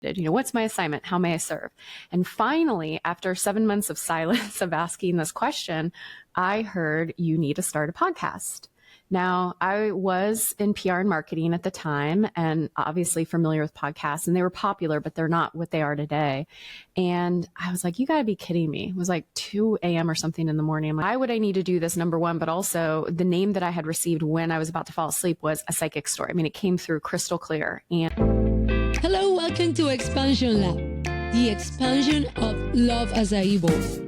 What's my assignment? How may I serve? And finally, after 7 months of silence of asking this question, I heard you need to start a podcast. Now, I was in PR and marketing at the time and obviously familiar with podcasts, and they were popular, but they're not what they are today. And I was like, you got to be kidding me. It was like 2 a.m. or something in the morning. I'm like, why would I need to do this? Number one, but also the name that I had received when I was about to fall asleep was a psychic story. I mean, it came through crystal clear. And hello, welcome to Expansion Lab, the expansion of love as I evolve.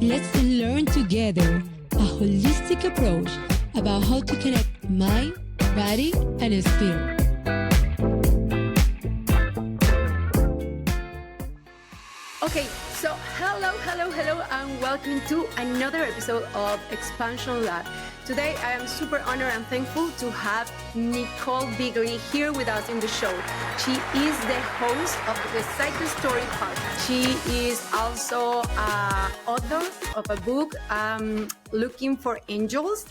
Let's learn together a holistic approach about how to connect mind, body, and spirit. Okay, so hello, and welcome to another episode of Expansion Lab. Today, I am super honored and thankful to have Nicole Bigley here with us in the show. She is the host of the Psychi Story podcast. She is also an author of a book, Looking for Angels.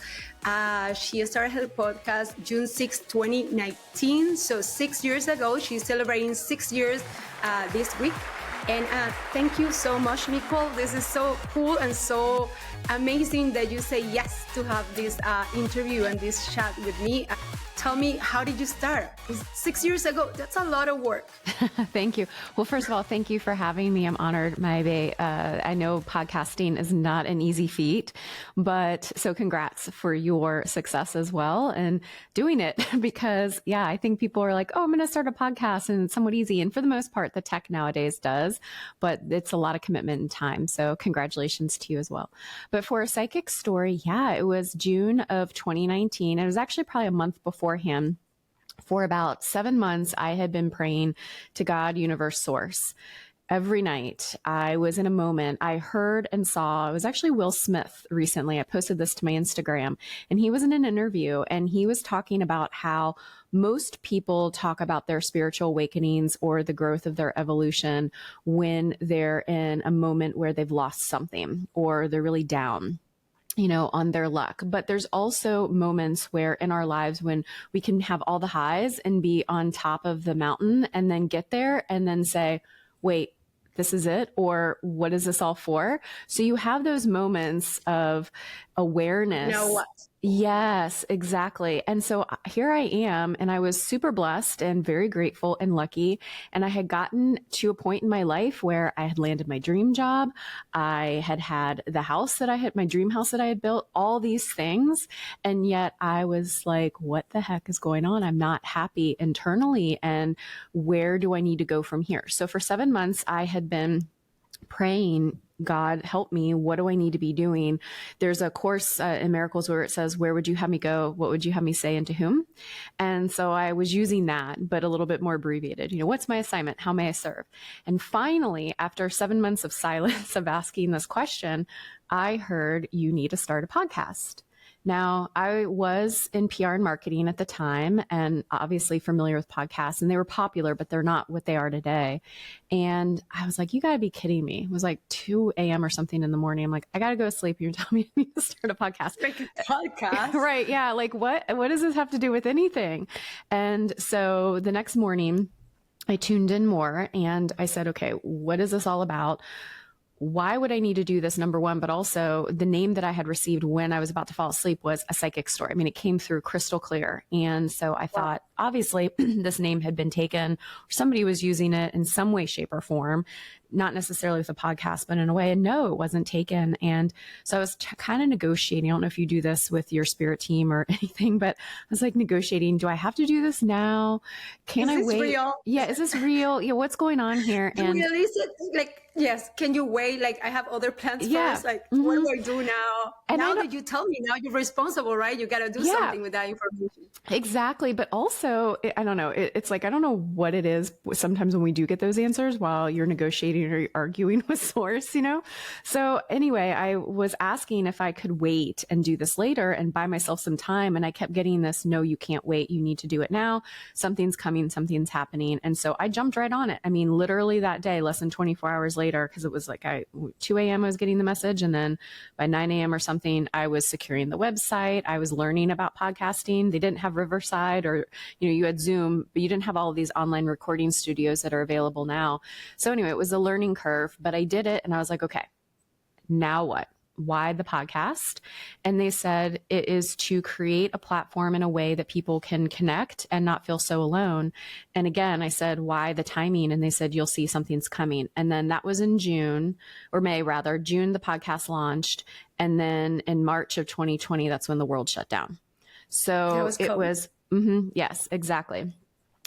She started her podcast June 6, 2019. So 6 years ago, she's celebrating 6 years this week. And thank you so much, Nicole. This is so cool and so amazing that you say yes to have this interview and this chat with me. Tell me, how did you start? 6 years ago, that's a lot of work. Thank you. Well, first of all, thank you for having me. I'm honored, Maybe. I know podcasting is not an easy feat, but so congrats for your success as well and doing it because, yeah, I think people are like, oh, I'm going to start a podcast and it's somewhat easy. And for the most part, the tech nowadays does, but it's a lot of commitment and time. So congratulations to you as well. But for a psychic story, yeah, it was June of 2019. It was actually probably a month beforehand. For about 7 months, I had been praying to God, universe, source. Every night I was in a moment, I heard and saw, it was actually Will Smith recently. I posted this to my Instagram and he was in an interview and he was talking about how most people talk about their spiritual awakenings or the growth of their evolution when they're in a moment where they've lost something or they're really down, on their luck. But there's also moments where in our lives when we can have all the highs and be on top of the mountain and then get there and then say, wait, this is it? Or what is this all for? So you have those moments of awareness. You know what? Yes, exactly. And so here I am, and I was super blessed and very grateful and lucky. And I had gotten to a point in my life where I had landed my dream job. I had the house that my dream house that I had built, all these things. And yet I was like, what the heck is going on? I'm not happy internally. And where do I need to go from here? So for 7 months, I had been praying, God, help me. What do I need to be doing? There's a course in Miracles where it says, where would you have me go? What would you have me say and to whom? And so I was using that, but a little bit more abbreviated. What's my assignment? How may I serve? And finally, after 7 months of silence of asking this question, I heard you need to start a podcast. Now, I was in PR and marketing at the time and obviously familiar with podcasts, and they were popular, but they're not what they are today. And I was like, you got to be kidding me. It was like 2 a.m. or something in the morning. I'm like, I got to go to sleep. You're telling me I need to start a podcast. Like a podcast? Right. Yeah. Like what does this have to do with anything? And so the next morning I tuned in more and I said, okay, what is this all about? Why would I need to do this? Number one, but also the name that I had received when I was about to fall asleep was a psychic story. I mean, it came through crystal clear. And so I thought, obviously, this name had been taken or somebody was using it in some way, shape, or form, not necessarily with a podcast, but in a way, and no, it wasn't taken. And so I was kind of negotiating. I don't know if you do this with your spirit team or anything, but I was like negotiating. Do I have to do this now? Can I wait? Real? Yeah. Is this real? Yeah. What's going on here? And really, yes. Can you wait? Like, I have other plans first. Like, what do I do now? And now that you tell me, now you're responsible, right? You got to do something with that information. Exactly. But also, I don't know. It's like, I don't know what it is sometimes when we do get those answers while you're negotiating or arguing with source, So anyway, I was asking if I could wait and do this later and buy myself some time. And I kept getting this, no, you can't wait. You need to do it now. Something's coming, something's happening. And so I jumped right on it. I mean, literally that day, less than 24 hours later, later, because it was like 2 a.m. I was getting the message. And then by 9 a.m. or something, I was securing the website. I was learning about podcasting. They didn't have Riverside, or, you had Zoom, but you didn't have all of these online recording studios that are available now. So anyway, it was a learning curve, but I did it. And I was like, okay, now what? Why the podcast? And they said it is to create a platform in a way that people can connect and not feel so alone. And again, I said, why the timing? And they said, you'll see something's coming. And then that was in June, or May rather, June, the podcast launched. And then in March of 2020, that's when the world shut down. So it was, yes, exactly.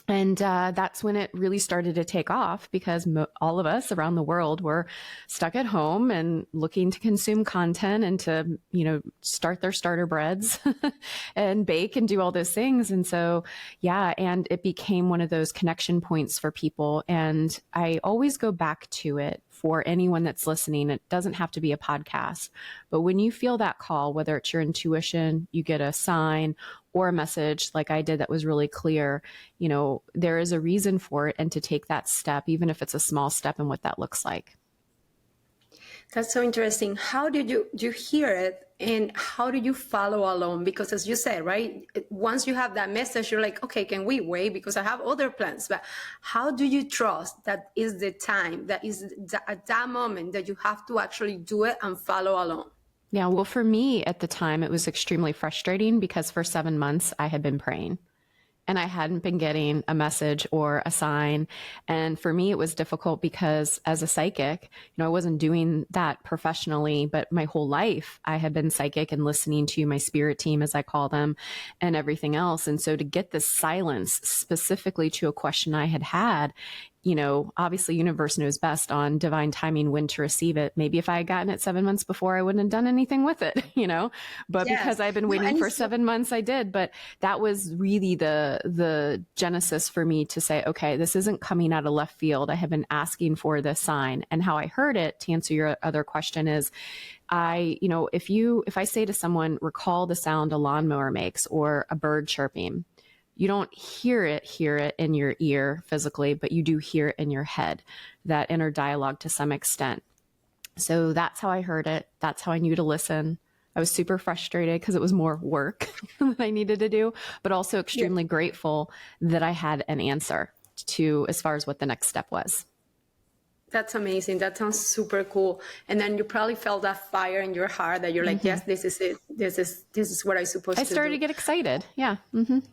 And that's when it really started to take off, because all of us around the world were stuck at home and looking to consume content and to, start their starter breads and bake and do all those things. And so, yeah, and it became one of those connection points for people. And I always go back to it for anyone that's listening. It doesn't have to be a podcast, but when you feel that call, whether it's your intuition, you get a sign or a message like I did that was really clear, there is a reason for it, and to take that step, even if it's a small step, and what that looks like. That's so interesting. How did you hear it, and how do you follow along? Because as you said, right, once you have that message, you're like, okay, can we wait? Because I have other plans. But how do you trust that is the time, that is at that moment that you have to actually do it and follow along? Yeah, well, for me at the time, it was extremely frustrating, because for 7 months I had been praying and I hadn't been getting a message or a sign. And for me, it was difficult because as a psychic, I wasn't doing that professionally, but my whole life I had been psychic and listening to my spirit team, as I call them, and everything else. And so to get this silence specifically to a question I had, obviously universe knows best on divine timing when to receive it. Maybe if I had gotten it 7 months before, I wouldn't have done anything with it, but yes, because I've been waiting for 7 months, I did. But that was really the genesis for me to say, okay, this isn't coming out of left field. I have been asking for this sign. And how I heard it, to answer your other question, is if I say to someone, recall the sound a lawnmower makes or a bird chirping, you don't hear it in your ear physically, but you do hear it in your head, that inner dialogue to some extent. So that's how I heard it. That's how I knew to listen. I was super frustrated because it was more work that I needed to do, but also extremely grateful that I had an answer to as far as what the next step was. That's amazing. That sounds super cool. And then you probably felt that fire in your heart that you're like, yes, this is it. This is what I'm supposed to do. I started to get excited. Yeah.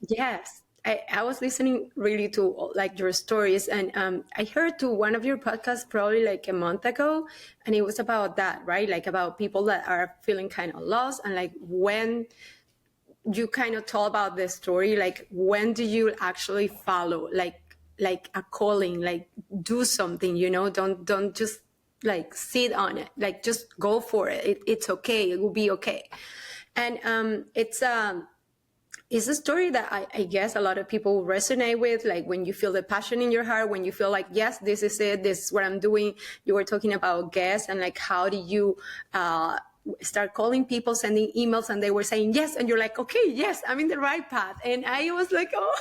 Yes. I was listening really to like your stories, and I heard to one of your podcasts probably like a month ago, and it was about that, right? Like about people that are feeling kind of lost, and like when you kind of told about the story, like when do you actually follow like a calling, like do something, don't just like sit on it, like just go for it. It's okay. It will be okay. And it's a story that I guess a lot of people resonate with, like when you feel the passion in your heart, when you feel like, yes, this is it, this is what I'm doing. You were talking about guests and like, how do you start calling people, sending emails, and they were saying yes, and you're like, okay, yes, I'm in the right path. And I was like, oh,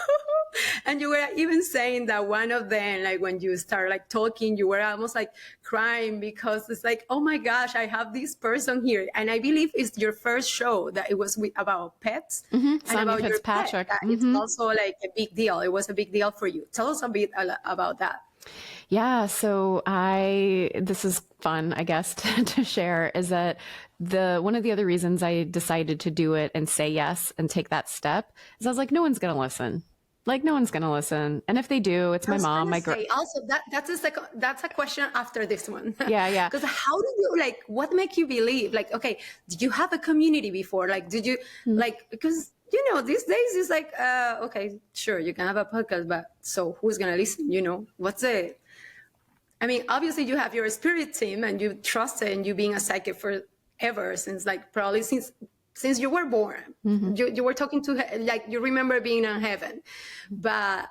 and you were even saying that one of them, like when you start like talking, you were almost like crying, because it's like, oh my gosh, I have this person here. And I believe it's your first show that it was about pets and about your pet. It's also like a big deal. It was a big deal for you. Tell us a bit about that. Yeah. So this is fun, I guess, to share, is that one of the other reasons I decided to do it and say yes and take that step is I was like, no one's going to listen. Like, no one's going to listen. And if they do, it's my mom. Also, that's a question after this one. Yeah. Because how do you, like, what make you believe? Like, okay, did you have a community before? Like, did you, like, because, these days it's like, okay, sure, you can have a podcast, but so who's going to listen? What's it? I mean, obviously you have your spirit team and you trust it, and you being a psychic forever, since like probably since you were born. You were talking to, like, you remember being in heaven, but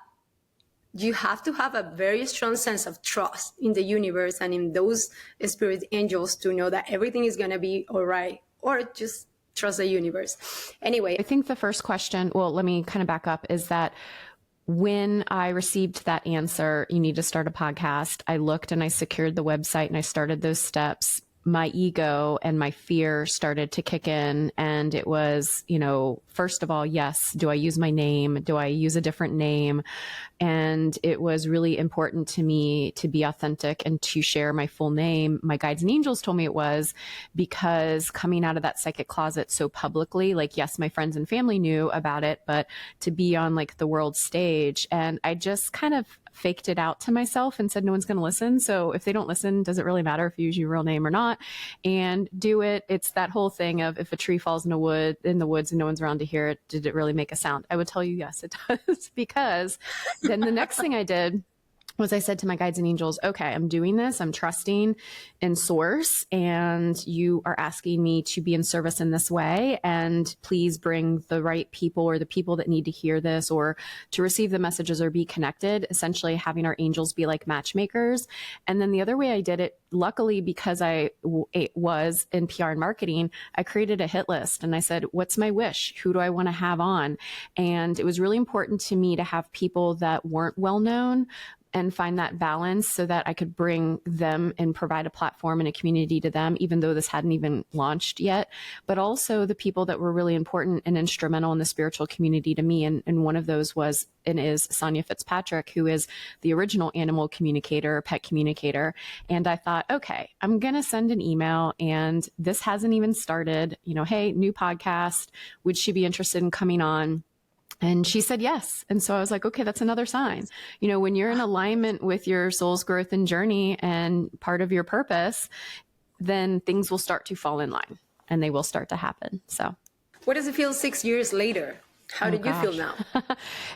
you have to have a very strong sense of trust in the universe and in those spirit angels to know that everything is going to be all right, or just trust the universe. Anyway, I think the first question, well, let me kind of back up, is that when I received that answer, you need to start a podcast, I looked and I secured the website and I started those steps. My ego and my fear started to kick in. And it was, first of all, yes, do I use my name? Do I use a different name? And it was really important to me to be authentic and to share my full name. My guides and angels told me it was because coming out of that psychic closet so publicly, like, yes, my friends and family knew about it, but to be on like the world stage, and I just kind of faked it out to myself and said, no one's going to listen. So if they don't listen, does it really matter if you use your real name or not? And do it. It's that whole thing of if a tree falls in the woods and no one's around to hear it, did it really make a sound? I would tell you, yes, it does. Because then the next thing I did was I said to my guides and angels, okay, I'm doing this. I'm trusting in source, and you are asking me to be in service in this way. And please bring the right people, or the people that need to hear this or to receive the messages or be connected, essentially having our angels be like matchmakers. And then the other way I did it, luckily, because I was in PR and marketing, I created a hit list and I said, what's my wish? Who do I want to have on? And it was really important to me to have people that weren't well known and find that balance so that I could bring them and provide a platform and a community to them, even though this hadn't even launched yet, but also the people that were really important and instrumental in the spiritual community to me. And one of those was and is Sonia Fitzpatrick, who is the original animal communicator, pet communicator. And I thought, okay, I'm going to send an email, and this hasn't even started, hey, new podcast. Would she be interested in coming on? And she said yes. And so I was like, okay, that's another sign. When you're in alignment with your soul's growth and journey and part of your purpose, then things will start to fall in line and they will start to happen. So what does it feel 6 years later? How did you feel now?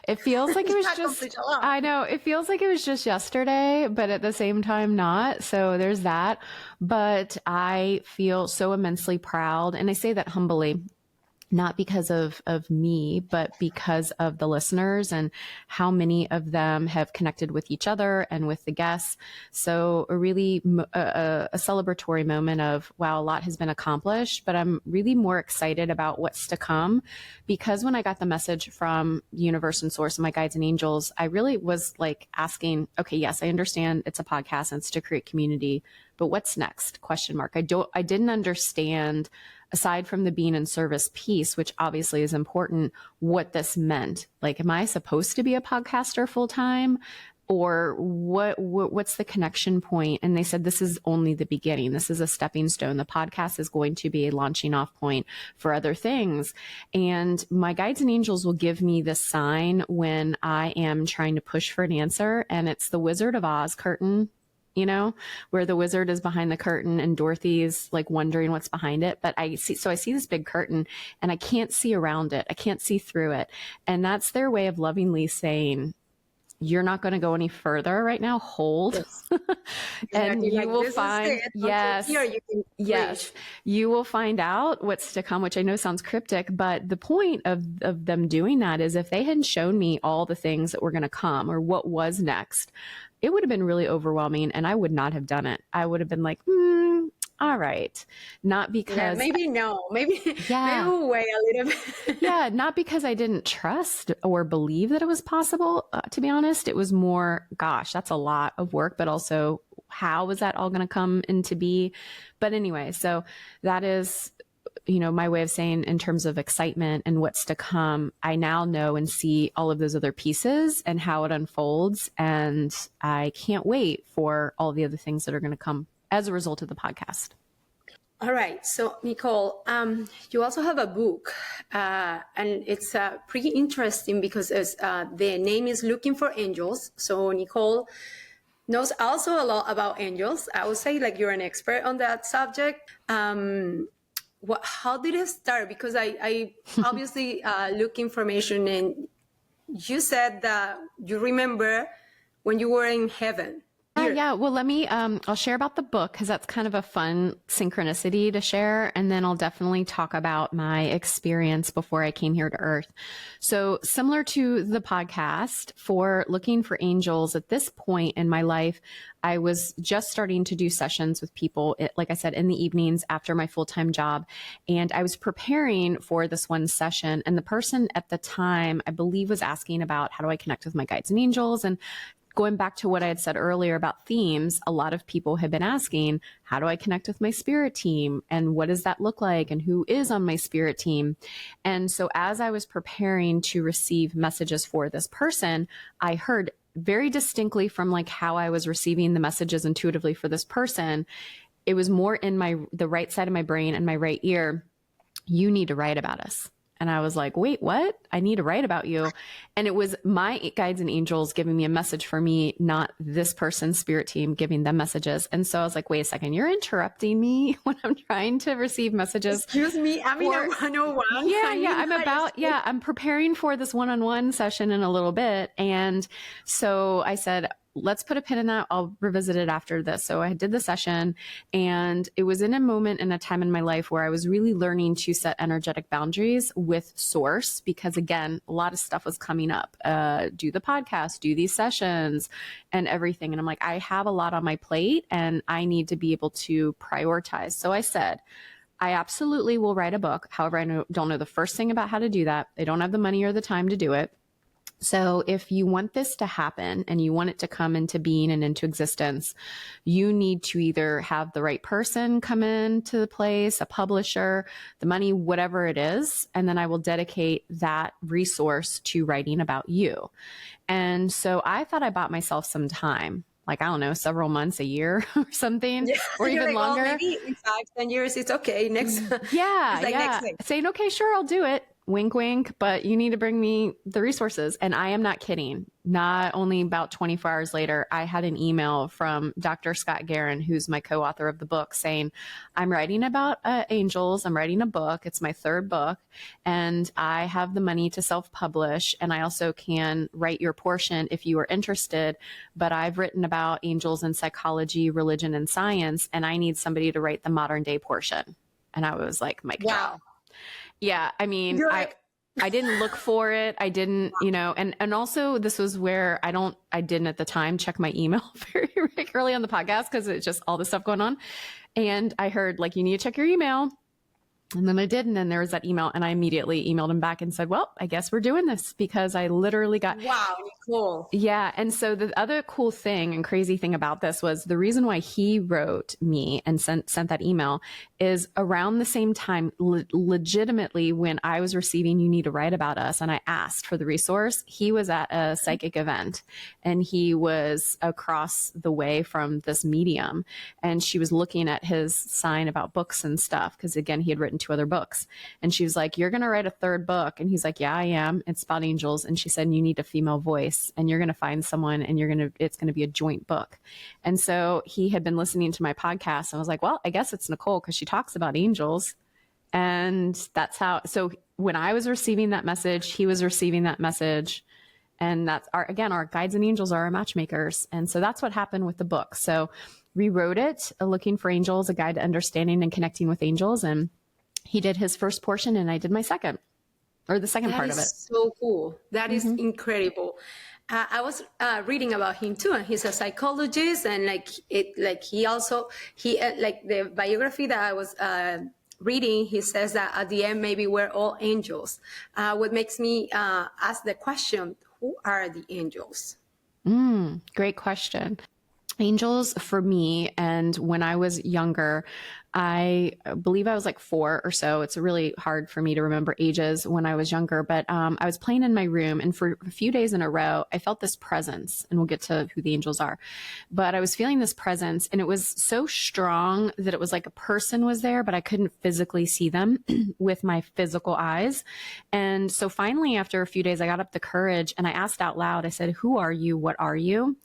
It feels like it was just, I know, it feels like it was just yesterday, but at the same time, not. So there's that. But I feel so immensely proud. And I say that humbly, not because of me, but because of the listeners and how many of them have connected with each other and with the guests. So a really a celebratory moment of, wow, a lot has been accomplished, but I'm really more excited about what's to come, because when I got the message from the universe and source and my guides and angels, I really was like asking, okay, yes, I understand it's a podcast and it's to create community, but what's next? ? I didn't understand, aside from the being in service piece, which obviously is important, what this meant. Like, am I supposed to be a podcaster full time, or what's the connection point? And they said, this is only the beginning. This is a stepping stone. The podcast is going to be a launching off point for other things. And my guides and angels will give me this sign when I am trying to push for an answer. And it's the Wizard of Oz curtain, where the wizard is behind the curtain and Dorothy's like wondering what's behind it. But I see this big curtain and I can't see around it. I can't see through it. And that's their way of lovingly saying, you're not going to go any further right now. Hold. Yes. And you will find, you will find out what's to come, which I know sounds cryptic, but the point of them doing that is if they hadn't shown me all the things that were going to come or what was next, it would have been really overwhelming and I would not have done it. I would have been like, all right. Not because maybe we'll wait a little bit. Not because I didn't trust or believe that it was possible. To be honest, it was more, gosh, that's a lot of work, but also how was that all going to come into be? But anyway, so that is, my way of saying in terms of excitement and what's to come, I now know and see all of those other pieces and how it unfolds. And I can't wait for all the other things that are going to come as a result of the podcast. All right. So Nichole, you also have a book and it's pretty interesting because the name is Looking for Angels. So Nichole knows also a lot about angels. I would say like you're an expert on that subject. How did it start? Because I obviously look information, and you said that you remember when you were in heaven. Yeah. Well, let me, I'll share about the book because that's kind of a fun synchronicity to share. And then I'll definitely talk about my experience before I came here to Earth. So similar to the podcast, for looking for angels at this point in my life, I was just starting to do sessions with people, like I said, in the evenings after my full-time job. And I was preparing for this one session. And the person at the time, I believe, was asking about how do I connect with my guides and angels? And going back to what I had said earlier about themes, a lot of people have been asking, how do I connect with my spirit team? And what does that look like? And who is on my spirit team? And so as I was preparing to receive messages for this person, I heard very distinctly from like how I was receiving the messages intuitively for this person. It was more in the right side of my brain and my right ear. You need to write about us. And I was like, wait, what? I need to write about you. And it was my guides and angels giving me a message for me, not this person's spirit team giving them messages. And so I was like, wait a second, you're interrupting me when I'm trying to receive messages. Excuse me, I'm in a 101. I'm preparing for this one-on-one session in a little bit. And so I said, let's put a pin in that. I'll revisit it after this. So I did the session, and it was in a moment in a time in my life where I was really learning to set energetic boundaries with source, because again, a lot of stuff was coming up. Do the podcast, do these sessions and everything. And I'm like, I have a lot on my plate and I need to be able to prioritize. So I said, I absolutely will write a book. However, I don't know the first thing about how to do that. I don't have the money or the time to do it. So if you want this to happen and you want it to come into being and into existence, you need to either have the right person come into the place, a publisher, the money, whatever it is. And then I will dedicate that resource to writing about you. And so I thought I bought myself some time. Like, I don't know, several months, a year or something, or even longer. Well, maybe in 5-10 years, it's okay. Next. Next thing. Saying, okay, sure, I'll do it. Wink, wink, but you need to bring me the resources. And I am not kidding. Not only about 24 hours later, I had an email from Dr. Scott Guerin, who's my co-author of the book, saying, I'm writing about angels. I'm writing a book. It's my third book. And I have the money to self-publish. And I also can write your portion if you are interested. But I've written about angels in psychology, religion, and science. And I need somebody to write the modern day portion. And I was like, mic drop. Yeah, I mean, I didn't look for it. I didn't, and also this was where I didn't at the time check my email very regularly on the podcast because it's just all this stuff going on. And I heard like, you need to check your email. And then I did. And then there was that email, and I immediately emailed him back and said, well, I guess we're doing this, because I literally got, wow, Nicole. Yeah. And so the other cool thing and crazy thing about this was the reason why he wrote me and sent that email is around the same time, legitimately, when I was receiving, you need to write about us. And I asked for the resource. He was at a psychic event, and he was across the way from this medium. And she was looking at his sign about books and stuff, because again, he had written 2 other books. And she was like, you're going to write a 3rd book. And he's like, yeah, I am. It's about angels. And she said, you need a female voice, and you're going to find someone, and it's going to be a joint book. And so he had been listening to my podcast, and I was like, well, I guess it's Nichole, because she talks about angels. And that's how, so when I was receiving that message, he was receiving that message. And that's our guides and angels are our matchmakers. And so that's what happened with the book. So rewrote it, Looking for Angels, A Guide to Understanding and Connecting with Angels. And he did his first portion, and I did my second, or the second part of it. So cool. That is incredible. I was reading about him too, and he's a psychologist, and he the biography that I was reading, he says that at the end, maybe we're all angels. What makes me ask the question, who are the angels? Great question. Angels for me, and when I was younger, I believe I was like 4 or so. It's really hard for me to remember ages when I was younger, but I was playing in my room, and for a few days in a row, I felt this presence, and we'll get to who the angels are. But I was feeling this presence, and it was so strong that it was like a person was there, but I couldn't physically see them with my physical eyes. And so finally, after a few days, I got up the courage, and I asked out loud, I said, who are you? What are you?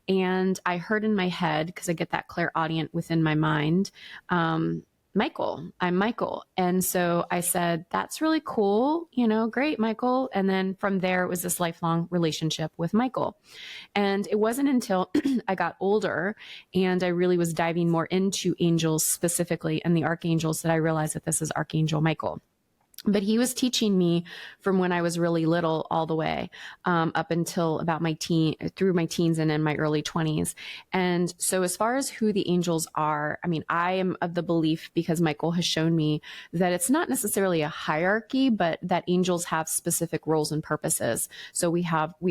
And I heard in my head, because I get that clairaudient within my mind, Michael. I'm Michael. And so I said, that's really cool. Great, Michael. And then from there, it was this lifelong relationship with Michael. And it wasn't until I got older and I really was diving more into angels specifically and the archangels that I realized that this is Archangel Michael. But he was teaching me from when I was really little all the way up until about through my teens and in my early 20s. And so as far as who the angels are, I mean, I am of the belief, because Michael has shown me, that it's not necessarily a hierarchy, but that angels have specific roles and purposes. So we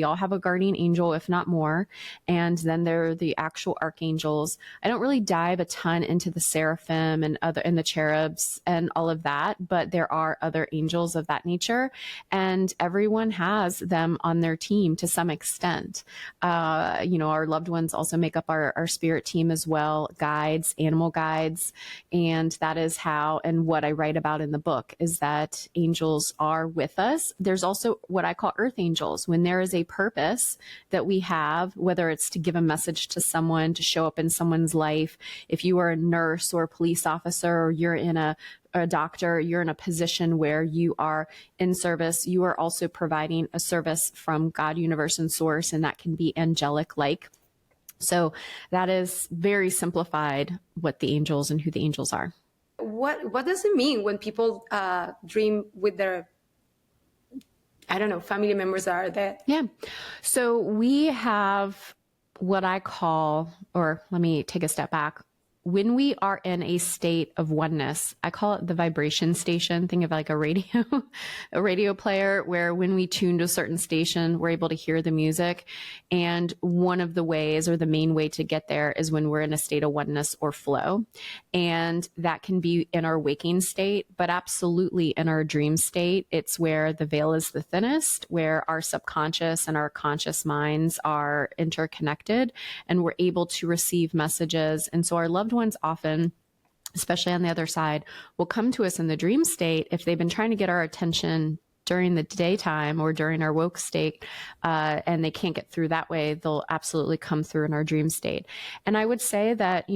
all have a guardian angel, if not more. And then there are the actual archangels. I don't really dive a ton into the seraphim and the cherubs and all of that, but there are other angels of that nature, and everyone has them on their team to some extent. Our loved ones also make up our spirit team as well, guides, animal guides. And that is how, and what I write about in the book, is that angels are with us. There's also what I call earth angels. When there is a purpose that we have, whether it's to give a message to someone, to show up in someone's life, if you are a nurse or a police officer, or you're in a doctor, you're in a position where you are in service, you are also providing a service from God, universe, and source, and that can be angelic-like. So that is very simplified what the angels and who the angels are. What does it mean when people dream with their, I don't know, family members that are dead? Yeah. So we have what I call, or let me take a step back. When we are in a state of oneness, I call it the vibration station. Think of like a radio player, where when we tune to a certain station, we're able to hear the music. And one of the ways, or the main way to get there, is when we're in a state of oneness or flow. And that can be in our waking state, but absolutely in our dream state. It's where the veil is the thinnest, where our subconscious and our conscious minds are interconnected, and we're able to receive messages. And so our loved ones often, especially on the other side, will come to us in the dream state if they've been trying to get our attention during the daytime or during our woke state, and they can't get through that way, they'll absolutely come through in our dream state. And I would say that,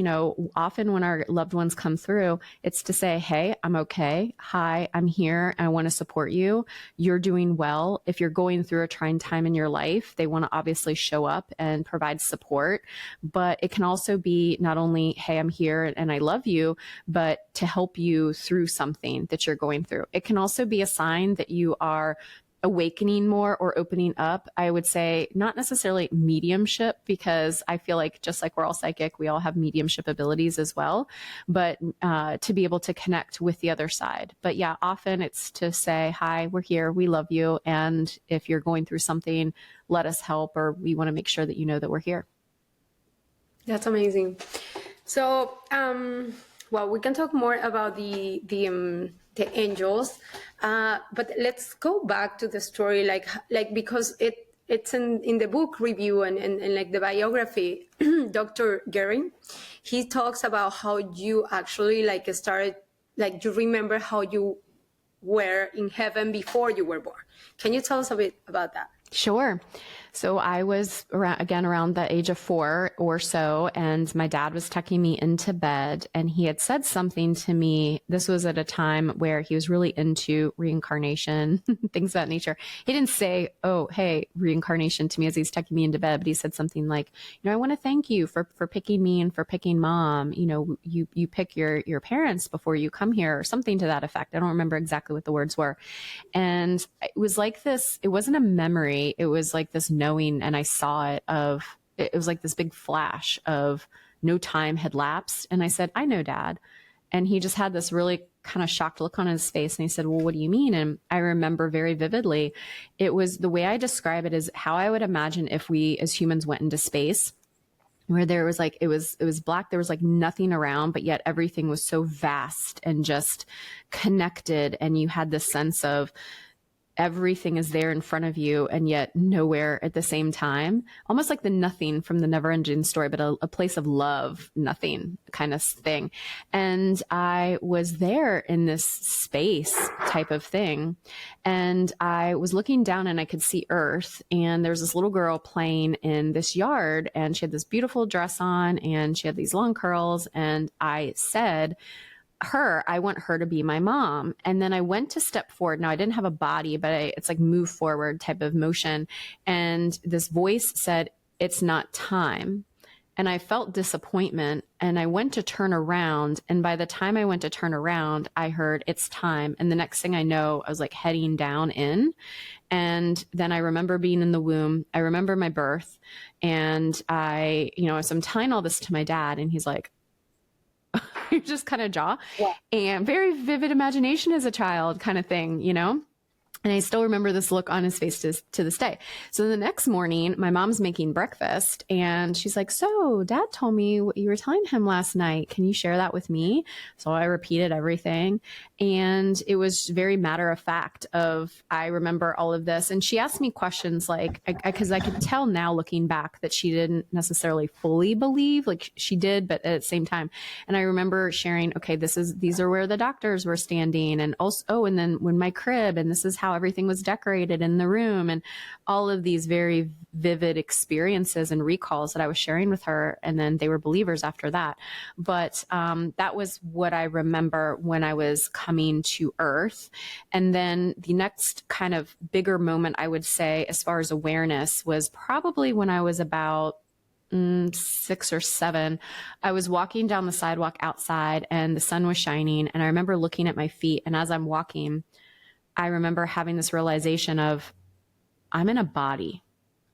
often when our loved ones come through, it's to say, hey, I'm okay. Hi, I'm here. I want to support you. You're doing well. If you're going through a trying time in your life, they want to obviously show up and provide support. But it can also be not only, hey, I'm here and I love you, but to help you through something that you're going through. It can also be a sign that you are awakening more or opening up. I would say not necessarily mediumship, because I feel like just like we're all psychic, we all have mediumship abilities as well, but to be able to connect with the other side. But yeah, often it's to say, hi, we're here, we love you. And if you're going through something, let us help, or we want to make sure that you know that we're here. That's amazing. So, well, we can talk more about the angels, but let's go back to the story, like because it's in the book review and like the biography. Dr. Gehring, he talks about how you actually started, you remember how you were in heaven before you were born. Can you tell us a bit about that? Sure. So I was around the age of 4 or so, and my dad was tucking me into bed, and he had said something to me. This was at a time where he was really into reincarnation, things of that nature. He didn't say, oh, hey, reincarnation to me as he's tucking me into bed, but he said something like, I want to thank you for picking me and for picking mom. You pick your parents before you come here, or something to that effect. I don't remember exactly what the words were. And it was like this, it wasn't a memory. It was like this knowing, and I saw it was like this big flash of no time had lapsed. And I said, I know, Dad. And he just had this really kind of shocked look on his face. And he said, well, what do you mean? And I remember very vividly, it was the way I describe it is how I would imagine if we as humans went into space, where there was it was black, there was nothing around, but yet everything was so vast and just connected. And you had this sense of everything is there in front of you and yet nowhere at the same time, almost like the nothing from the Never-Ending Story, but a place of love, nothing kind of thing. And I was there in this space type of thing, and I was looking down and I could see Earth, and there was this little girl playing in this yard, and she had this beautiful dress on and she had these long curls, and I said, I want her to be my mom. And then I went to step forward. Now I didn't have a body, but it's like move forward type of motion. And this voice said, it's not time. And I felt disappointment, and I went to turn around. And by the time I went to turn around, I heard it's time. And the next thing I know, I was like heading down in. And then I remember being in the womb. I remember my birth. And so I'm tying all this to my dad, and he's like, you just kind of jaw. Yeah. And very vivid imagination as a child kind of thing, you know? And I still remember this look on his face to this day. So the next morning, my mom's making breakfast, and she's like, so Dad told me what you were telling him last night. Can you share that with me? So I repeated everything. And it was very matter of fact I remember all of this. And she asked me questions like, because I could tell now looking back that she didn't necessarily fully believe, like she did, but at the same time. And I remember sharing, okay, these are where the doctors were standing. And also, and then when my crib, and this is how everything was decorated in the room, and all of these very vivid experiences and recalls that I was sharing with her. And then they were believers after that. But that was what I remember when I was coming to Earth. And then the next kind of bigger moment, I would say, as far as awareness, was probably when I was about 6 or 7. I was walking down the sidewalk outside, and the sun was shining. And I remember looking at my feet. And as I'm walking, I remember having this realization of, I'm in a body.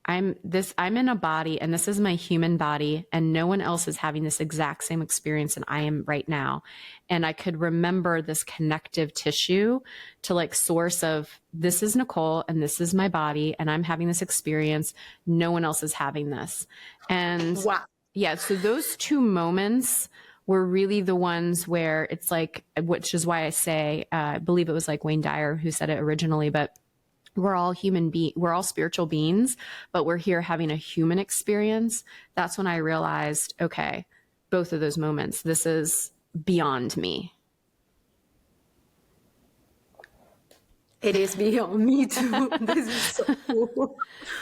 I'm in a body, and this is my human body, and no one else is having this exact same experience that I am right now. And I could remember this connective tissue to like source of, this is Nichole, and this is my body, and I'm having this experience. No one else is having this. And wow. Yeah, so those two moments were really the ones where it's like, which is why I say, I believe it was like Wayne Dyer who said it originally, but we're all we're all spiritual beings, but we're here having a human experience. That's when I realized, okay, both of those moments, this is beyond me. It is beyond me too. This is so cool.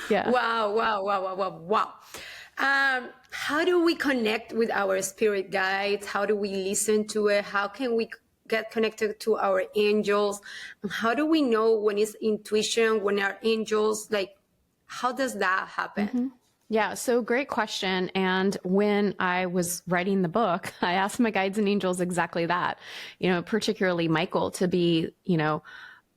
Yeah. Wow. How do we connect with our spirit guides? How do we listen to it? How can we get connected to our angels? How do we know when it's intuition, when our angels, like, how does that happen? Mm-hmm. Yeah, so great question. And when I was writing the book, I asked my guides and angels exactly that, particularly Michael, to be,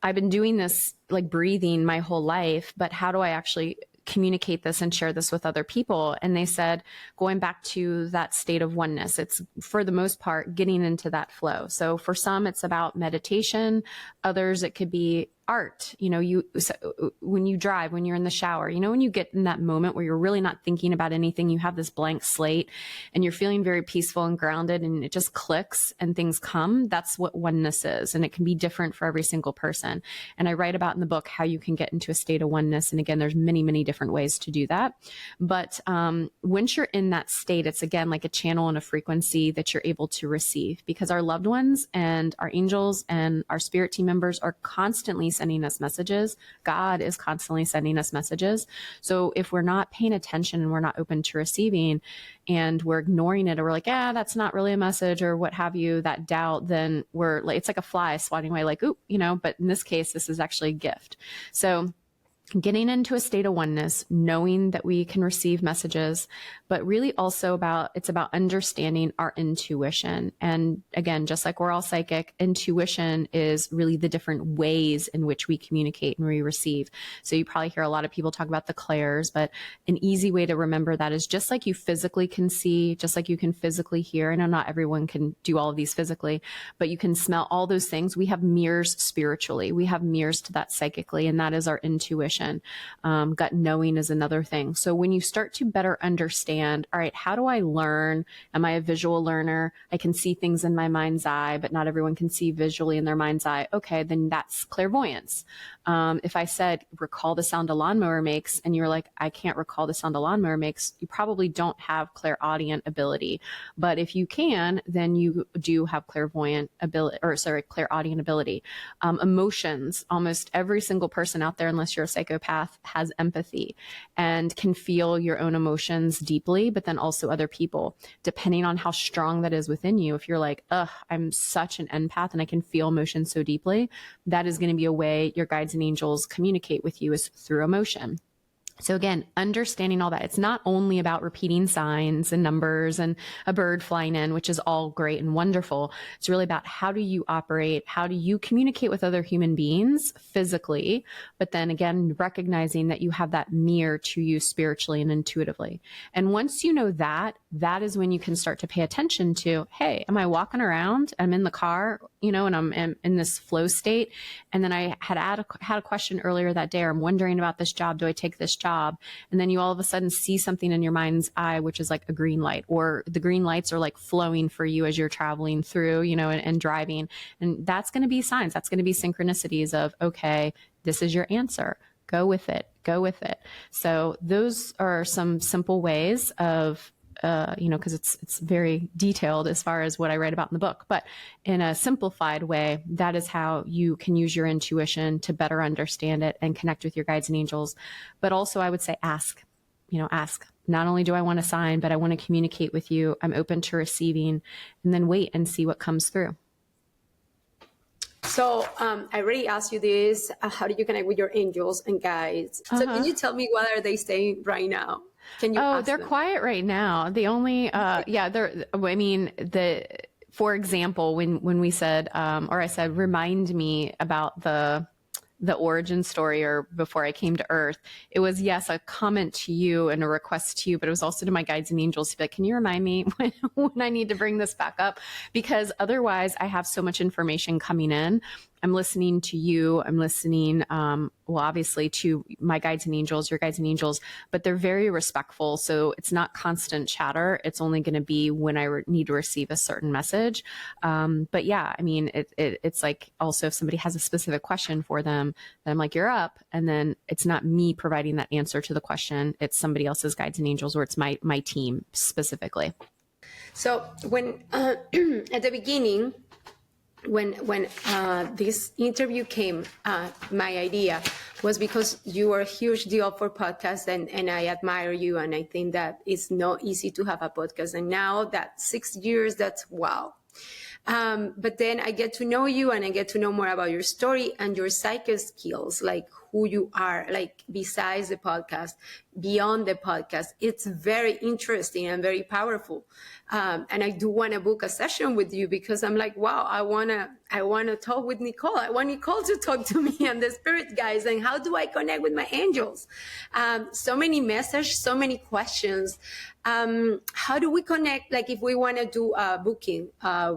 I've been doing this like breathing my whole life, but how do I actually communicate this and share this with other people? And they said, going back to that state of oneness, it's for the most part getting into that flow. So for some, it's about meditation. Others, it could be art. When you drive, when you're in the shower, when you get in that moment where you're really not thinking about anything, you have this blank slate and you're feeling very peaceful and grounded, and it just clicks and things come. That's what oneness is. And it can be different for every single person. And I write about in the book how you can get into a state of oneness. And again, there's many, many different ways to do that. But once you're in that state, it's again like a channel and a frequency that you're able to receive, because our loved ones and our angels and our spirit team members are constantly sending us messages. God is constantly sending us messages. So if we're not paying attention and we're not open to receiving, and we're ignoring it, or we're like, that's not really a message, or what have you, that doubt, then we're like, it's like a fly swatting away, like, but in this case, this is actually a gift. So getting into a state of oneness, knowing that we can receive messages, but really also it's about understanding our intuition. And again, just like we're all psychic, intuition is really the different ways in which we communicate and we receive. So you probably hear a lot of people talk about the clairs, but an easy way to remember that is just like you physically can see, just like you can physically hear. I know not everyone can do all of these physically, but you can smell all those things. We have mirrors spiritually. We have mirrors to that psychically, and that is our intuition. Gut knowing is another thing. So when you start to better understand, all right, how do I learn? Am I a visual learner? I can see things in my mind's eye, but not everyone can see visually in their mind's eye. Okay, then that's clairvoyance. If I said, recall the sound a lawnmower makes, and you're like, I can't recall the sound a lawnmower makes, you probably don't have clairaudient ability. But if you can, then you do have clairaudient ability. Emotions, almost every single person out there, unless you're a psychic psychopath has empathy and can feel your own emotions deeply, but then also other people, depending on how strong that is within you. If you're like, I'm such an empath and I can feel emotions so deeply, that is going to be a way your guides and angels communicate with you, is through emotion. So again, understanding all that. It's not only about repeating signs and numbers and a bird flying in, which is all great and wonderful. It's really about how do you operate? How do you communicate with other human beings physically? But then again, recognizing that you have that mirror to you spiritually and intuitively. And once you know that, that is when you can start to pay attention to, hey, am I walking around? I'm in the car, and I'm in this flow state. And then I had a question earlier that day, or I'm wondering about this job. Do I take this job? And then you all of a sudden see something in your mind's eye, which is like a green light, or the green lights are like flowing for you as you're traveling through, and driving. And that's going to be signs. That's going to be synchronicities of, okay, this is your answer. Go with it. Go with it. So those are some simple ways of, because it's very detailed as far as what I write about in the book, but in a simplified way, that is how you can use your intuition to better understand it and connect with your guides and angels. But also I would say ask, ask. Not only do I want to sign, but I want to communicate with you. I'm open to receiving, and then wait and see what comes through. So I already asked you this. How do you connect with your angels and guides? So can you tell me what are they saying right now? Can you? They're quiet right now. The only, for example, when we said, or I said, remind me about the origin story, or before I came to Earth, it was, yes, a comment to you and a request to you, but it was also to my guides and angels to be like, can you remind me when I need to bring this back up? Because otherwise I have so much information coming in. I'm listening to you. I'm listening, obviously to my guides and angels, your guides and angels, but they're very respectful. So it's not constant chatter. It's only going to be when I need to receive a certain message. But yeah, I mean, it's like also if somebody has a specific question for them, then I'm like, you're up. And then it's not me providing that answer to the question. It's somebody else's guides and angels, or it's my team specifically. So when, at the beginning, when this interview came, my idea was because you are a huge deal for podcasts, and I admire you, and I think that it's not easy to have a podcast. And now that 6 years, that's wow. But then I get to know you, and I get to know more about your story and your psychic skills, like who you are, like besides the podcast, beyond the podcast. It's very interesting and very powerful. And I do want to book a session with you, because I'm like, wow, I want to talk with Nichole. I want Nichole to talk to me and the spirit guides. And how do I connect with my angels? So many messages, so many questions. How do we connect? Like if we want to do a booking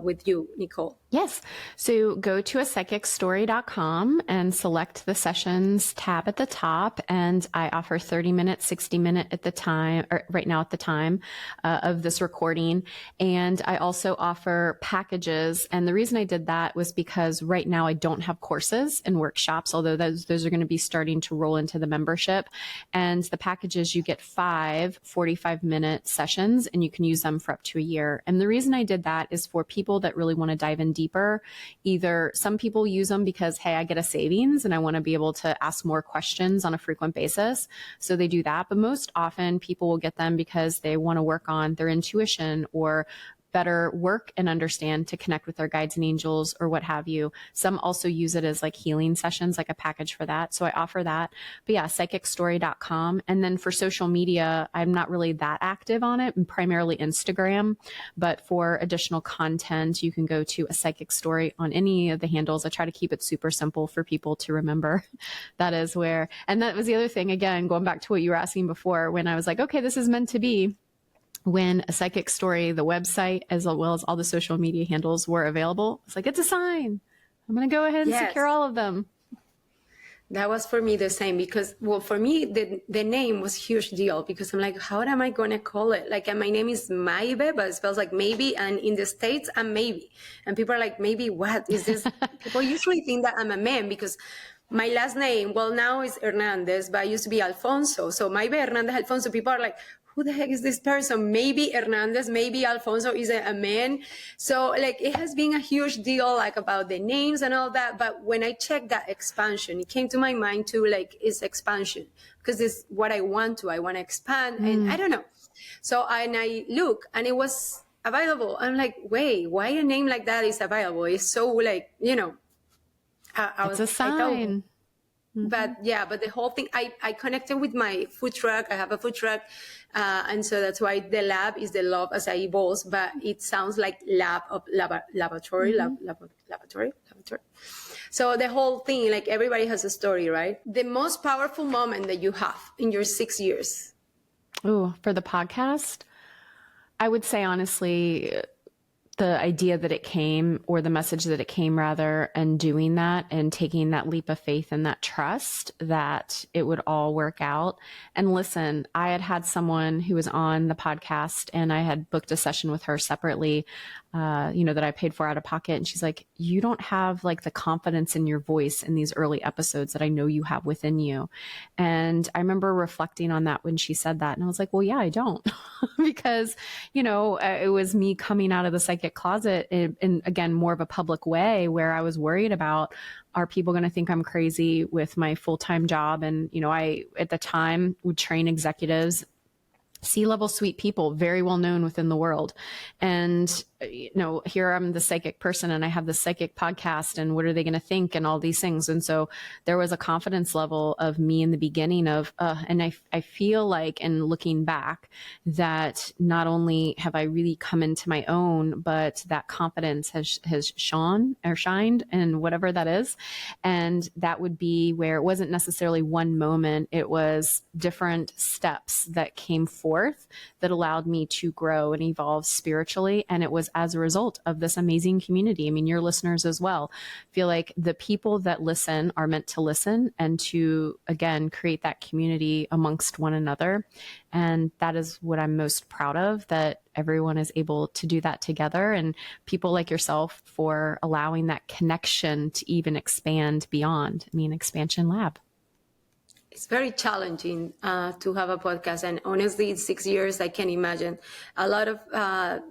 with you, Nichole? Yes. So go to psychicstory.com and select the sessions tab at the top. And I offer 30-minute, 60-minute at the time, or right now at the time of this recording. And I also offer packages. And the reason I did that was because right now I don't have courses and workshops, although those are going to be starting to roll into the membership. And the packages, you get 5 45-minute sessions, and you can use them for up to a year. And the reason I did that is for people that really want to dive in deeper. Either some people use them because, hey, I get a savings and I want to be able to ask more questions on a frequent basis. So they do that. But most often people will get them because they want to work on their intuition, or better work and understand to connect with their guides and angels, or what have you. Some also use it as like healing sessions, like a package for that. So I offer that. But yeah, psychicstory.com. And then for social media, I'm not really that active on it. I'm primarily Instagram, but for additional content, you can go to A Psychic Story on any of the handles. I try to keep it super simple for people to remember. That is where, and that was the other thing, again, going back to what you were asking before, when I was like, okay, this is meant to be. When A Psychic Story, the website, as well as all the social media handles were available, it's like, it's a sign. I'm going to go ahead and secure all of them. That was for me the same, because, well, for me, the name was a huge deal, because I'm like, how am I going to call it? Like, and my name is Maybe, but it spells like maybe. And in the States, I'm maybe. And people are like, maybe what is this? People usually think that I'm a man, because my last name, well, now is Hernandez, but I used to be Alfonso. So Maybe Hernandez Alfonso, people are like, who the heck is this person? Maybe Hernandez, maybe Alfonso is a man. So like it has been a huge deal like about the names and all that. But when I checked that expansion, it came to my mind too, like it's expansion because it's what I want to expand. And I don't know. So and I look and it was available. I'm like, wait, why a name like that is available? It's so like, you know, It's a sign. But yeah, but the whole thing, I connected with my food truck. I have a food truck. And so that's why the lab is the Love Acai Bowls, but it sounds like laboratory. So the whole thing, like everybody has a story, right? The most powerful moment that you have in your 6 years. Ooh, for the podcast, I would say honestly, the idea that it came, or the message that it came rather, and doing that and taking that leap of faith and that trust that it would all work out. And listen, I had someone who was on the podcast and I had booked a session with her separately, that I paid for out of pocket. And she's like, you don't have like the confidence in your voice in these early episodes that I know you have within you. And I remember reflecting on that when she said that. And I was like, well, yeah, I don't, because, it was me coming out of the psychic closet in again, more of a public way, where I was worried about, are people going to think I'm crazy with my full-time job? And, I, at the time, would train executives, C-level suite people, very well known within the world. And, here I'm the psychic person and I have the psychic podcast, and what are they going to think and all these things. And so there was a confidence level of me in the beginning of, and I feel like, in looking back, that not only have I really come into my own, but that confidence has shined, and whatever that is. And that would be where it wasn't necessarily one moment. It was different steps that came forth that allowed me to grow and evolve spiritually. And it was as a result of this amazing community. I mean, your listeners as well. Feel like the people that listen are meant to listen and to, again, create that community amongst one another. And that is what I'm most proud of, that everyone is able to do that together, and people like yourself for allowing that connection to even expand beyond. I mean, Expansion Lab. It's very challenging to have a podcast. And honestly, in 6 years, I can imagine a lot of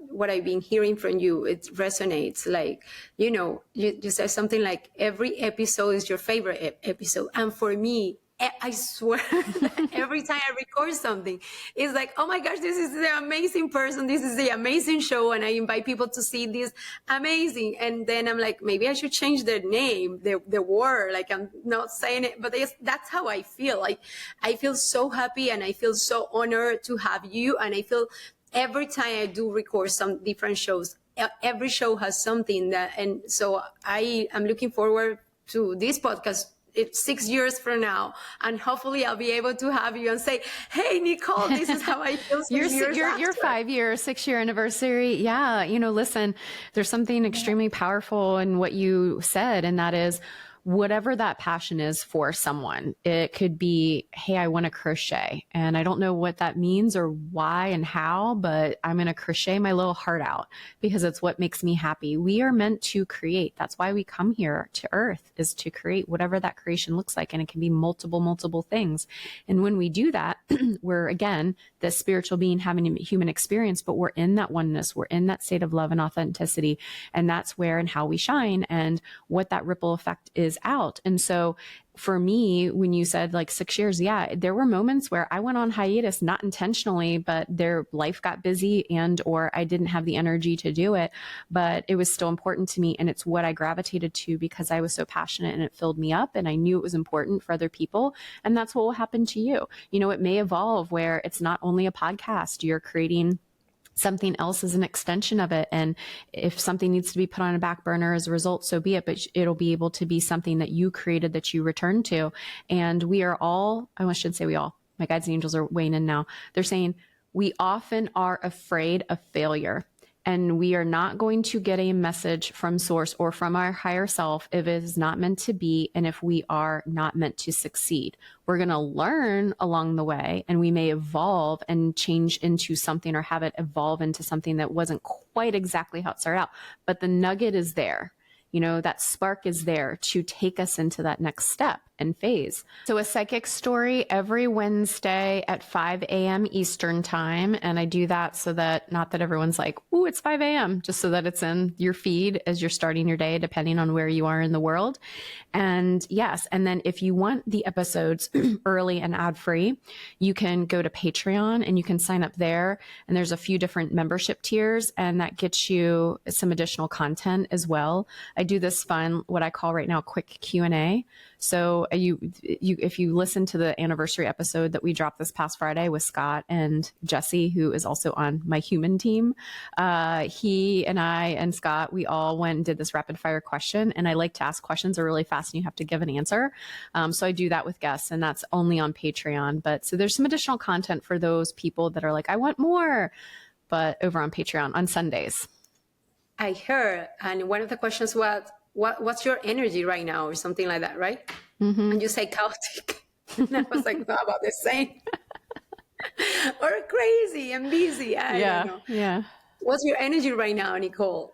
what I've been hearing from you. It resonates. Like, you said something like every episode is your favorite episode. And for me, I swear that every time I record something, it's like, oh my gosh, this is the amazing person. This is the amazing show. And I invite people to see this amazing. And then I'm like, maybe I should change the name, the word. Like, I'm not saying it, but that's how I feel. Like, I feel so happy and I feel so honored to have you. And I feel every time I do record some different shows, every show has something and so I am looking forward to this podcast. It's 6 years from now, and hopefully I'll be able to have you and say, "Hey, Nichole, this is how I feel 6 years after." Your 5-year, 6-year anniversary. Yeah, listen, there's something extremely powerful in what you said, and that is, whatever that passion is for someone. It could be, hey, I want to crochet and I don't know what that means or why and how, but I'm going to crochet my little heart out because it's what makes me happy. We are meant to create. That's why we come here to Earth, is to create whatever that creation looks like. And it can be multiple things. And when we do that, we're, again, the spiritual being having a human experience, but we're in that oneness. We're in that state of love and authenticity. And that's where and how we shine and what that ripple effect is out. And so for me, when you said like 6 years, yeah, there were moments where I went on hiatus, not intentionally, but their life got busy or I didn't have the energy to do it, but it was still important to me. And it's what I gravitated to because I was so passionate and it filled me up and I knew it was important for other people. And that's what will happen to you. It may evolve where it's not only a podcast, you're creating something else as an extension of it. And if something needs to be put on a back burner as a result, so be it, but it'll be able to be something that you created that you return to. And we are all, I should say we all, my guides and angels are weighing in now. They're saying we often are afraid of failure. And we are not going to get a message from source or from our higher self if it is not meant to be and if we are not meant to succeed. We're going to learn along the way and we may evolve and change into something or have it evolve into something that wasn't quite exactly how it started out. But the nugget is there. That spark is there to take us into that next step. and phase. So a psychic story every Wednesday at 5 a.m. Eastern time. And I do that so that not that everyone's like, ooh, it's 5 a.m., just so that it's in your feed as you're starting your day, depending on where you are in the world. And yes, and then if you want the episodes early and ad-free, you can go to Patreon and you can sign up there. And there's a few different membership tiers, and that gets you some additional content as well. I do this fun, what I call right now, quick Q&A. So if you listen to the anniversary episode that we dropped this past Friday with Scott and Jesse, who is also on my human team, he and I and Scott, we all went and did this rapid fire question. And I like to ask questions that are really fast and you have to give an answer. So I do that with guests, and that's only on Patreon. But so there's some additional content for those people that are like, I want more, but over on Patreon on Sundays. I heard, and one of the questions was, what's your energy right now, or something like that, right? Mm-hmm. And you say chaotic. And I was like, no, about the same. Or crazy and busy. I don't know. Yeah. What's your energy right now, Nichole?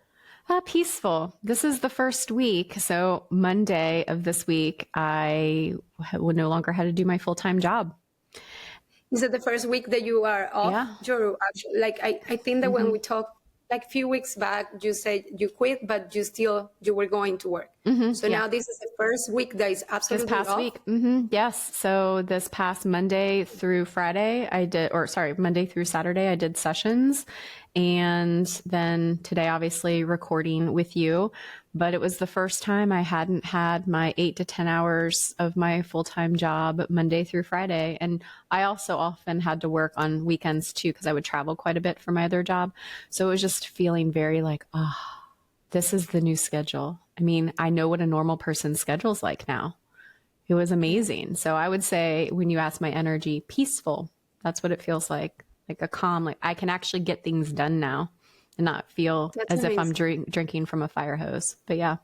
Peaceful. This is the first week. So Monday of this week, I will no longer have to do my full-time job. Is it the first week that you are off? Yeah. You're actually, like, I think that when we talked like a few weeks back, you said you quit, but you were going to work. So now this is the first week that is absolutely this past off. week. Yes. So this past Monday through Friday, Monday through Saturday, I did sessions. And then today, obviously recording with you, but it was the first time I hadn't had my 8 to 10 hours of my full-time job Monday through Friday. And I also often had to work on weekends too, because I would travel quite a bit for my other job. So it was just feeling very like, this is the new schedule. I mean, I know what a normal person's schedule is like now. It was amazing. So I would say when you ask my energy, peaceful, that's what it feels like a calm, like I can actually get things done now and not feel as if I'm drinking from a fire hose. But yeah.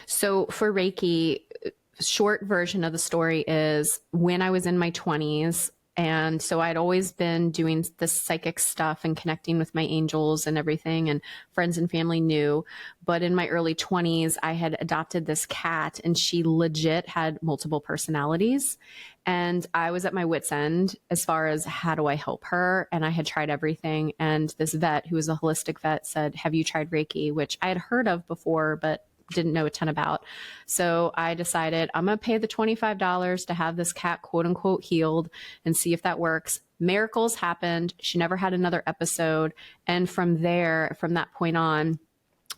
So for Reiki, short version of the story is when I was in my 20s, and so I'd always been doing this psychic stuff and connecting with my angels and everything, and friends and family knew. But in my early 20s, I had adopted this cat, and she legit had multiple personalities. And I was at my wit's end as far as how do I help her? And I had tried everything. And this vet, who was a holistic vet, said, have you tried Reiki? Which I had heard of before, but didn't know a ton about. So I decided I'm going to pay the $25 to have this cat quote unquote healed and see if that works. Miracles happened. She never had another episode. And from that point on,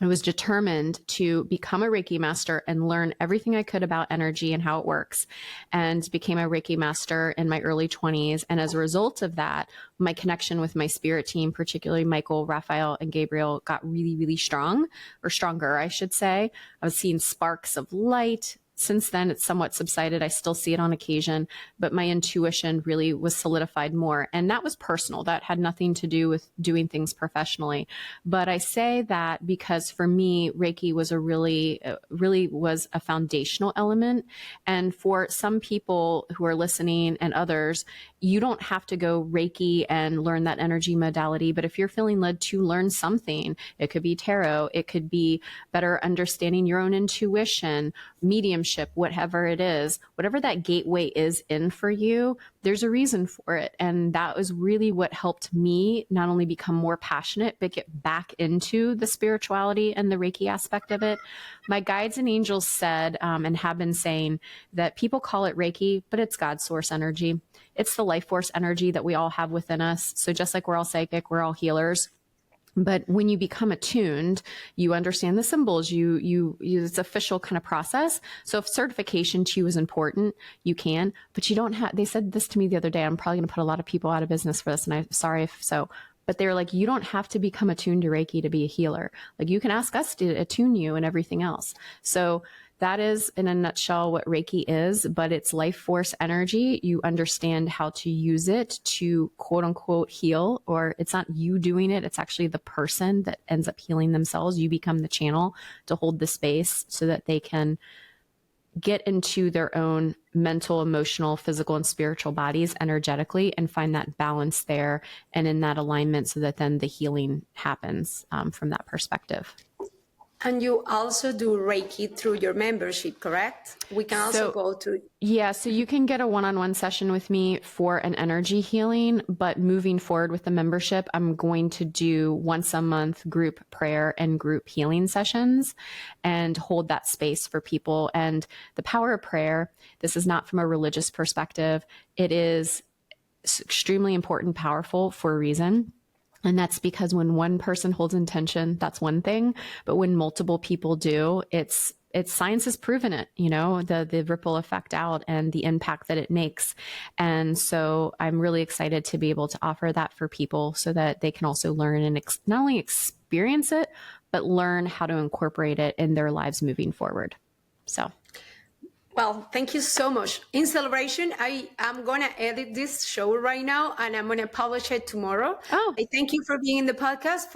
I was determined to become a Reiki master and learn everything I could about energy and how it works, and became a Reiki master in my early 20s. And as a result of that, my connection with my spirit team, particularly Michael, Raphael, and Gabriel, got really, really strong, or stronger, I should say. I was seeing sparks of light. Since then, it's somewhat subsided. I still see it on occasion, but my intuition really was solidified more. And that was personal. That had nothing to do with doing things professionally. But I say that because for me, Reiki was really was a foundational element. And for some people who are listening and others, you don't have to go Reiki and learn that energy modality. But if you're feeling led to learn something, it could be tarot, it could be better understanding your own intuition, mediumship, whatever it is, whatever that gateway is in for you, there's a reason for it. And that was really what helped me not only become more passionate, but get back into the spirituality and the Reiki aspect of it. My guides and angels said, and have been saying, that people call it Reiki, but it's God's source energy. It's the life force energy that we all have within us. So just like we're all psychic, we're all healers. But when you become attuned, you understand the symbols, it's official kind of process. So if certification to you is important, you can, but you don't have, they said this to me the other day, I'm probably going to put a lot of people out of business for this, and I'm sorry if so, but they were like, you don't have to become attuned to Reiki to be a healer. Like, you can ask us to attune you and everything else. So that is, in a nutshell, what Reiki is, but it's life force energy. You understand how to use it to quote unquote heal, or it's not you doing it. It's actually the person that ends up healing themselves. You become the channel to hold the space so that they can get into their own mental, emotional, physical, and spiritual bodies energetically and find that balance there and in that alignment, so that then the healing happens from that perspective. And you also do Reiki through your membership, correct? We can also go to... Yeah, so you can get a one-on-one session with me for an energy healing, but moving forward with the membership, I'm going to do once a month group prayer and group healing sessions and hold that space for people. And the power of prayer, this is not from a religious perspective. It is extremely important, powerful for a reason. And that's because when one person holds intention, that's one thing. But when multiple people do, it's science has proven it, the ripple effect out and the impact that it makes. And so I'm really excited to be able to offer that for people so that they can also learn and not only experience it, but learn how to incorporate it in their lives moving forward. So. Well, thank you so much. In celebration, I am going to edit this show right now and I'm going to publish it tomorrow. Oh. I thank you for being in the podcast.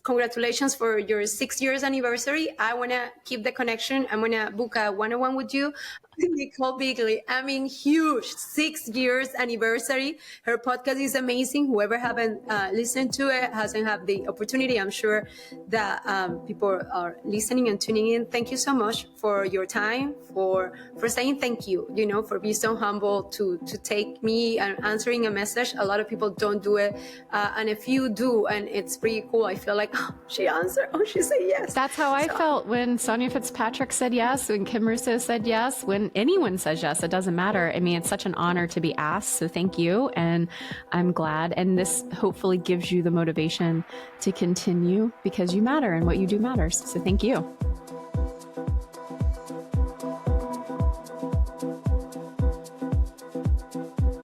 Congratulations for your 6 years anniversary. I want to keep the connection. I'm going to book a one-on-one with you. Nicole Bigley, I mean, huge 6 years anniversary. Her podcast is amazing. Whoever haven't listened to it hasn't had the opportunity. I'm sure that people are listening and tuning in. Thank you so much for your time, for saying thank you, for being so humble to take me and answering a message. A lot of people don't do it. And if you do, and it's pretty cool, I feel like, oh, she answered. Oh, she said yes. That's how I felt when Sonia Fitzpatrick said yes, when Kim Russo said yes, when anyone says yes, it doesn't matter. I mean, it's such an honor to be asked. So thank you. And I'm glad. And this hopefully gives you the motivation to continue because you matter and what you do matters. So thank you.